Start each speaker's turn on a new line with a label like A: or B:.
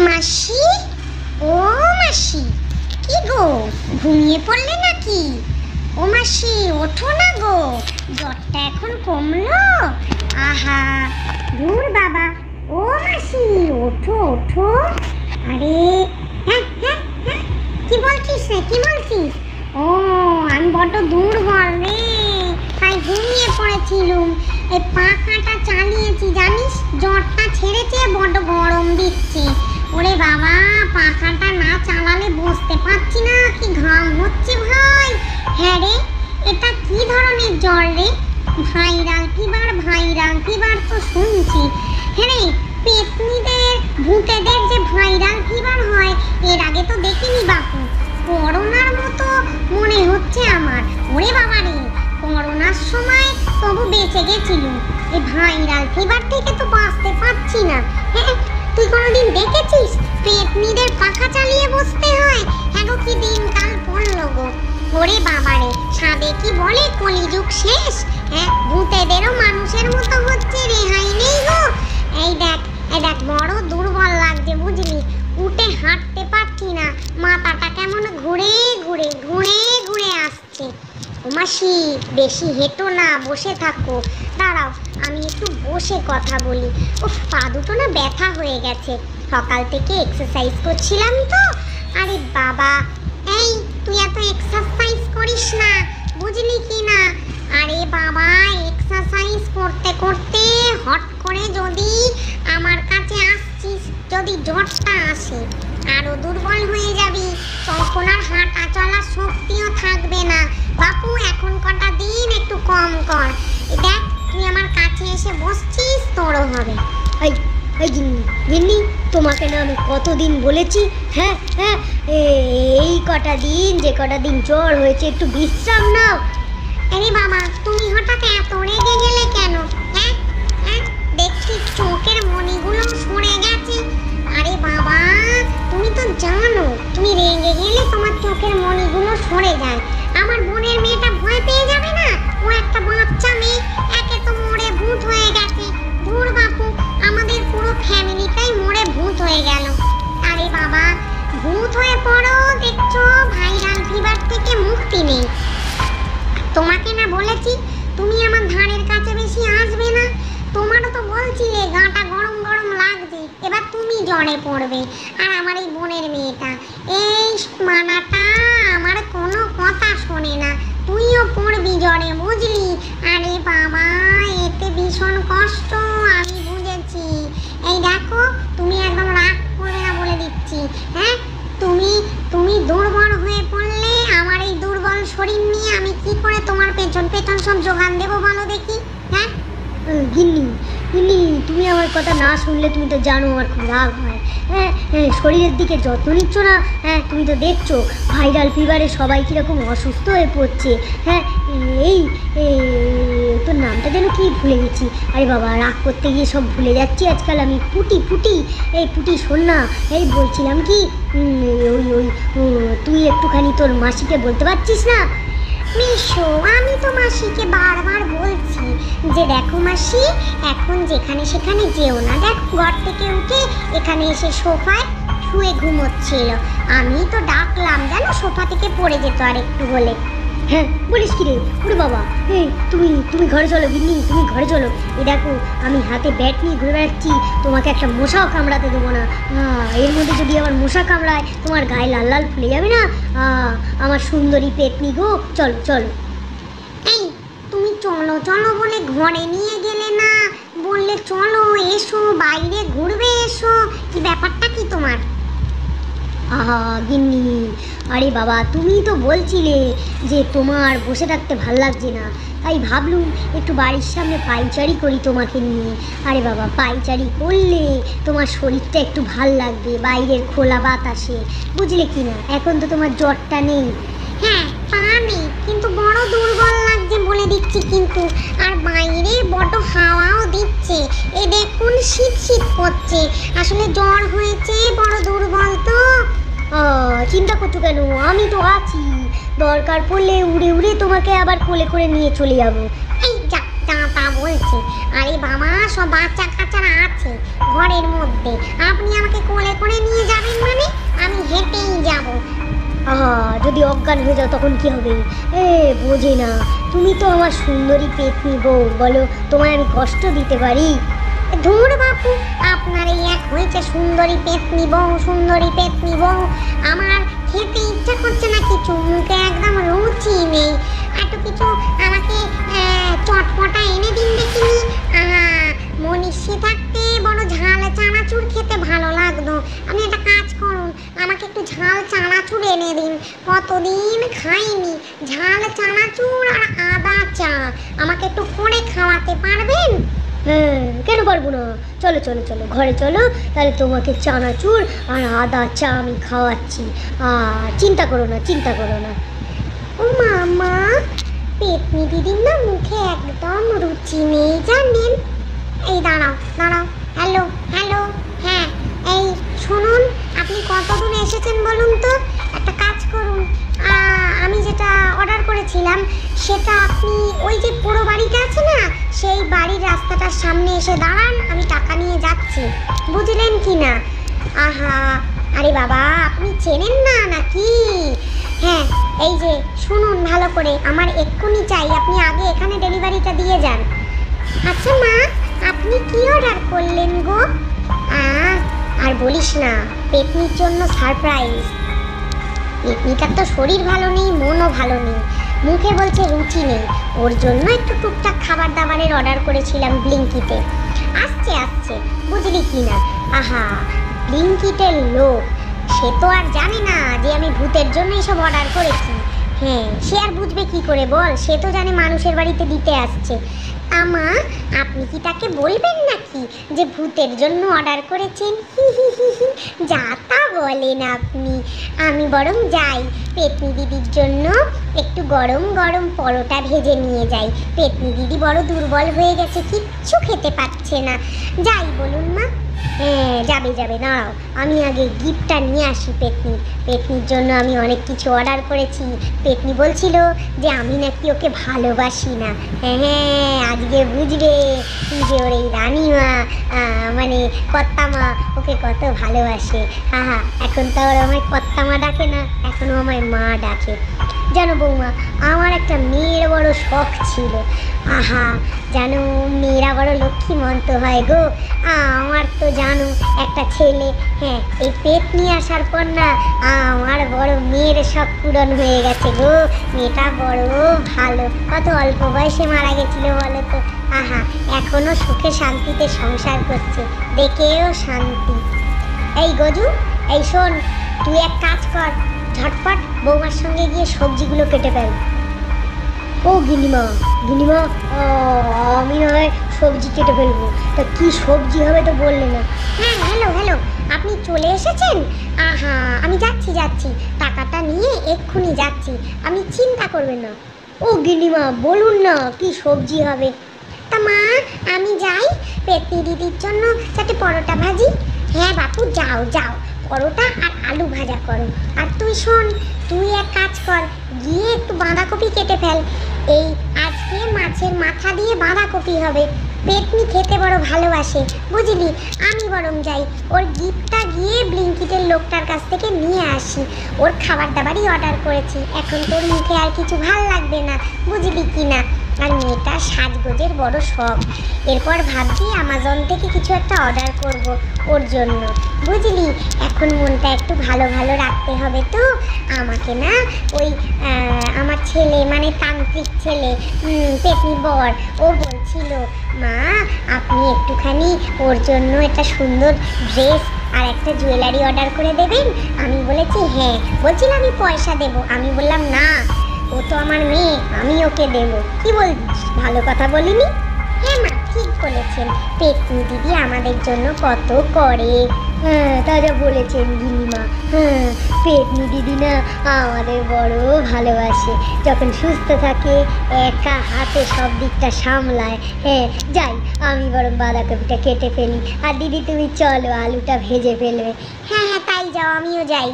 A: মাসি, ও মাসি, কি গো ঘুমিয়ে পড়লে নাকি? ও মাসি ওঠো না গো, জ্বরটা এখন কমলো? আহা ধুর বাবা, ও মাসি ওঠো ওঠো। আরে হ্যাঁ হ্যাঁ হ্যাঁ, কি বলছিস রে, কি বলছিস? ও আমি বড্ড দুর্বল রে, তাই ঘুমিয়ে পড়েছিলুম। এই পাখাটা চালিয়েছি জানিস, জ্বরটা ছেড়েছে, বড্ড গরম দিচ্ছে। ওরে বাবা, পাখাটা না চালালে বসতে পারছি না, কি ঘাম হচ্ছে ভাই। হ্যাঁ রে, এটা কি ধরনের জ্বর রে? ভাইরাল ফিভার, ভাইরাল ফিভার তো শুনছি। হ্যাঁ রে, পেতনিদের ভূতেদের যে ভাইরাল ফিভার হয়, এর আগে তো দেখিনি বাপু। করোনার মতো মনে হচ্ছে আমার। ওরে বাবা রে, করোনার সময় তবু বেঁচে গেছিলুম, এই ভাইরাল ফিভার থেকে তো বাঁচতে পারছি না। হ্যাঁ, তুই কোনোদিন দেখেছিস পেতনিদের পাখা চালিয়ে বসতে হয়? হ্যাঁ গো, কি দিনকাল পড়লো গো। ওরে বাবারে, সাধে কি বলে কলিযুগ শেষ। হ্যাঁ, ভূতেদেরও মানুষের মতো হচ্ছে, রেহাই নেই গো। এই দেখ বড় দুর্বল লাগছে বুঝলি, উঠে হাঁটতে পারছি না, মাথাটা কেমন ঘুরে ঘুরে ঘুরে ঘুরে আসছে। ও মাসি, বেশি হেঁটো না, বসে থাকো। দাঁড়াও, আমি একটু বসে কথা বলি। ও পা দুটো না ব্যথা হয়ে গেছে, সকাল থেকে এক্সারসাইজ করছিলাম তো। আরে বাবা, এই তুই এত এক্সারসাইজ করিস না, বুঝলি কি না? আরে বাবা, এক্সারসাইজ করতে করতে হট করে যদি আমার কাছে আসছিস, যদি জ্বরটা আসে, আরো দুর্বল হয়ে যাবি, তখন আর হাঁটা চলার শক্তিও থাকবে না। বাপু, এখন কটা দিন একটু কম কর। দেখ, তুই আমার কাছে এসে বসছিস, তোরও হবে।
B: এই এই গিন্নি, তোমাকে না আমি কতদিন বলেছি, হ্যাঁ হ্যাঁ, এই কটা দিন, যে কটা দিন জ্বর হয়েছে, একটু বিশ্রাম নাও।
A: আরে বাবা, তুমি হঠাৎ এত রেগে গেলে কেন? হ্যাঁ হ্যাঁ, দেখছি চোখের মণিগুলো সরে গেছে। আরে বাবা, তুমি তো জানো, তুমি রেগে গেলে তোমার চোখের মণিগুলো সরে যায়। আমার বোনের মেয়েটা ভয় পেয়ে যাবে না? ও একটা বাচ্চা মেয়ে, একে তো মরে ভূত হয়ে গেছে। ধুর বাপু, আমাদের পুরো ফ্যামিলিটাই মরে ভূত হয়ে গেল। আরে বাবা, ভূত হয়ে পড়ো, দেখছো ভাইরাল ফিভার থেকে মুক্তি নেই। তোমাকে না বলেছি তুমি আমার ধারের কাছে বেশি আসবে না? তোমারও তো বলছিলে গাটা গরম গরম লাগছে, এবার তুমি জ্বরে পড়বে। আর আমার এই বোনের মেয়েটা, এই মানাটা আমার কোনো কথা শোনে না, তুইও পড়বি জ্বরে, বুঝলি? আরে বাবা, এতে ভীষণ কষ্ট, আমি বুঝেছি। এই দেখো, তুমি একদম রাগ করবে না বলে দিচ্ছি। হ্যাঁ, তুমি দুর্বল হয়ে পড়লে, আমার এই দুর্বল শরীর নিয়ে আমি কি করে তোমার পেছন পেছন সব যোগান দেবো বলো দেখি? হ্যাঁ
B: গিন্নি, তুমি আমার কথা না শুনলে, তুমি তো জানো আমার খুব রাগ হয়। হ্যাঁ হ্যাঁ, শরীরের দিকে যত্ন নিচ্ছ না। হ্যাঁ, তুমি তো দেখছো ভাইরাল ফিভারে সবাই কীরকম অসুস্থ হয়ে পড়ছে। হ্যাঁ, এই তোর নামটা যেন কি ভুলে গেছি। আরে বাবা, রাগ করতে গিয়ে সব ভুলে যাচ্ছি আজকাল আমি। পুটি, এই পুটি শোন না, এই বলছিলাম কি, তুই একটুখানি তোর মাসিকে বলতে পারছিস না?
A: মিশো, আমি তো মাসিকে বারবার বলছি যে দেখো মাসি, এখন যেখানে সেখানে যেও না। দেখ, ঘর থেকে উঠে এখানে এসে সোফায় শুয়ে ঘুমোচ্ছিল, আমি তো ডাকলাম, জানো সোফা থেকে পড়ে যেত আর একটু হলে।
B: হ্যাঁ, বলিস কি রে? ওরে বাবা, এই তুমি ঘরে চলো গিন্নি, তুমি ঘরে চলো। এই দেখো, আমি হাতে ব্যাট নিয়ে ঘুরে বেড়াচ্ছি, তোমাকে একটা মশাও কামড়াতে দেবো না। এর মধ্যে যদি আমার মশা কামড়ায়, তোমার গায়ে লাল লাল ফুলে যাবে না? আমার সুন্দরী পেতনি গো, চলো চলো।
A: এই তুমি চলো চলো বলে ঘরে নিয়ে গেলে না, বললে চলো এসো বাইরে ঘুরবে, এসো। কি ব্যাপারটা কি তোমার?
B: আহা গিন্নি, আরে বাবা, তুমি তো বলছিলে যে তোমার বসে থাকতে ভাল লাগছে না, তাই ভাবলুম একটু বাড়ির সামনে পাইচারি করি তোমাকে নিয়ে। আরে বাবা, পাইচারি করলে তোমার শরীরটা একটু ভাল লাগবে, বাইরের খোলা বাতাসে, বুঝলে কি না? এখন তো তোমার জ্বরটা নেই।
A: হ্যাঁ, তা নেই, কিন্তু বড় দুর্বল লাগছে বলে দিচ্ছি কিন্তু। আর বাইরে বড় হাওয়াও দিচ্ছে, এ দেখুন শীত শীত করছে, আসলে জ্বর হয়েছে, বড় দুর্বল তো।
B: চিন্তা করছো কেন? আমি তো আছি, দরকার পড়লে উড়ে উড়ে তোমাকে আবার কোলে করে নিয়ে চলে যাবো।
A: এই যা তা বলছে, আরে বাবা, সব বাচ্চা কাচ্চারা আছে ঘরের মধ্যে, আপনি আমাকে কোলে করে নিয়ে
B: আহা, যদি অজ্ঞান হয়ে যাও তখন কি হবে? বোঝে না, তুমি তো আমার সুন্দরী পেতনি বউ, বলো তোমায় আমি কষ্ট দিতে পারি?
A: ধুর বাপু, আপনার এই এক হয়েছে সুন্দরী পেতনি বউ, সুন্দরী পেতনি বউ। আমার খেতে ইচ্ছা করছে না কিছু, মুখে একদম রুচি নেই। এত কিছু আমাকে চটপটা এনে দিন দেখিনি। মনীষী থাকতে বড় ঝাল চানাচুর খেতে ভালো লাগতো। আপনি একটা কাজ করুন, আমাকে একটু ঝাল চানাচুর এনে দিন। কতদিন খাইনি ঝাল চানাচুর আর আদা চা, আমাকে একটু করে খাওয়াতে পারবেন?
B: কেন পারবো না? চলো চলো চলো, ঘরে চলো, তাহলে তোমাকে চানাচুর আর আদা চা আমি খাওয়াচ্ছি। আর চিন্তা করো না, চিন্তা করো না।
A: ও মামা, পেতনি দিদির না মুখে একদম রুচি নেই জানেন। এই দাঁড়াও দাঁড়াও, হ্যালো হ্যালো, হ্যাঁ এই শুনুন, আপনি কতদূর এসেছেন বলুন তো? একটা কাজ করুন, আমি যেটা অর্ডার করেছিলাম সেটা আপনি ওই যে পুরো বাড়িটা আছে না, সেই বাড়ির রাস্তাটার সামনে এসে দাঁড়ান, আমি টাকা নিয়ে যাচ্ছি, বুঝলেন কি না? আহা, আরে বাবা, আপনি চেনেন না নাকি? হ্যাঁ এই যে শুনুন ভালো করে, আমার এক্ষুনি চাই, আপনি আগে এখানে ডেলিভারিটা দিয়ে যান। আচ্ছা মা, আপনি কি অর্ডার করলেন গো? আর বলিস না, পেতনির জন্য সারপ্রাইজ। পেতনিটার তো শরীর ভালো নেই, মনও ভালো নেই, মুখে বলছে রুচি নেই, ওর জন্য একটু টুকটাক খাবার দাবারের অর্ডার করেছিলাম ব্লিঙ্কিতে। আসছে আসছে, বুঝলি কি না? আহা, ব্লিঙ্কিটের লোক, সে তো আর জানে না যে আমি ভূতের জন্য এইসব অর্ডার করেছি। হ্যাঁ, সে আর বুঝবে কি করে বল? সে তো জানে মানুষের বাড়িতে দিতে আসছে। আমা, আপনি কি তাকে বলবেন নাকি যে ভূতের জন্য অর্ডার করেছেন? যা তা বলেন আপনি। আমি বরং যাই, পেতনি দিদির জন্য একটু গরম গরম পরোটা ভেজে নিয়ে যাই। পেতনি দিদি বড় দুর্বল হয়ে গেছে, কিচ্ছু খেতে পাচ্ছে না। যাই বলুন মা। হ্যাঁ যাবে যাবে, দাঁড়াও, আমি আগে গিফটটা নিয়ে আসি পেতনির। পেতনির জন্য আমি অনেক কিছু অর্ডার করেছি। পেতনি বলছিল যে আমি নাকি ওকে ভালোবাসি না। হ্যাঁ, আজকে বুঝবে যে ওর এই রানীমা, মানে কর্তামা, ওকে কত ভালোবাসে। এখন তো আর আমায় কর্তামা ডাকে না, এখনও আমায় মা ডাকে। জানো বৌমা, আমার একটা মেয়ের বড় শখ ছিল। জানো, মেয়েরা বড় লক্ষ্মীমন্ত হয় গো। আমার তো জানো একটা ছেলে। হ্যাঁ, এই পেতনি আসার পর না আমার বড় মেয়ের শখ পূরণ হয়ে গেছে গো। মেয়েটা বড় ভালো, কত অল্প বয়সে মারা গেছিল বলো তো। এখনো সুখে শান্তিতে সংসার করছে, দেখেও শান্তি। এই গজু, এই শোন, তুই এক কাজ কর, ঝটপট বৌমার সঙ্গে গিয়ে সবজিগুলো কেটে ফেল।
B: ও গিনিমা, গিনিমা, আমি না হয় সবজি কেটে ফেলবো, তা কি সবজি হবে তো বললে না?
A: হ্যাঁ হ্যালো হ্যালো, আপনি চলে এসেছেন? আমি যাচ্ছি যাচ্ছি, টাকাটা নিয়ে এক্ষুনি যাচ্ছি, আপনি চিন্তা করবেন না।
B: ও গিনিমা, বলুন না কি সবজি হবে?
A: তা মা, আমি যাই, পেতনি দিদির জন্য চারটে পরোটা ভাজি। হ্যাঁ বাপু, যাও যাও, পরোটা আর আলু ভাজা করো। আর তুই শোন, তুই এক কাজ কর, গিয়ে একটু বাঁধাকপি কেটে ফেল। এই আজকে মাছের মাথা দিয়ে বাঁধাকপি হবে, পেতনি খেতে বড় ভালোবাসে বুঝলি। আমি বরং যাই, ওর গিফটটা গিয়ে ব্লিঙ্কিটের লোকটার কাছ থেকে নিয়ে আসি। ওর খাবার দাবারই অর্ডার করেছি, এখন তোর মুখে আর কিছু ভাল লাগবে না, বুঝলি কি না। আর মেয়েটার সাজগোজের বড় শখ, এরপর ভাবছি অ্যামাজন থেকে কিছু একটা অর্ডার করব ওর জন্য, বুঝলি। এখন মনটা একটু ভালো ভালো রাখতে হবে তো আমাকে না। ওই আমার ছেলে, মানে তান্ত্রিক ছেলে, পেতনি বর, ও বলছিল মা আপনি একটুখানি ওর জন্য একটা সুন্দর ড্রেস আর একটা জুয়েলারি অর্ডার করে দেবেন। আমি বলেছি হ্যাঁ, বলছিল আমি পয়সা দেবো। আমি বললাম না, ও তো আমার মেয়ে, আমি ওকে দেবো। কি বলছিস, ভালো কথা বলিনি? হ্যাঁ মা, ঠিক বলেছেন, পেতনি দিদি আমাদের জন্য কত করে।
B: হ্যাঁ, তা যা বলেছেন গিনিমা। হ্যাঁ, পেতনি দিদি না আমাদের বড় ভালোবাসে, যখন সুস্থ থাকে একা হাতে সব দিকটা সামলায়। হ্যাঁ যাই, আমি বরং বাঁধাকপিটা কেটে ফেলি, আর দিদি তুমি চলো আলুটা ভেজে ফেলবে।
A: হ্যাঁ হ্যাঁ, তাই যাও, আমিও যাই।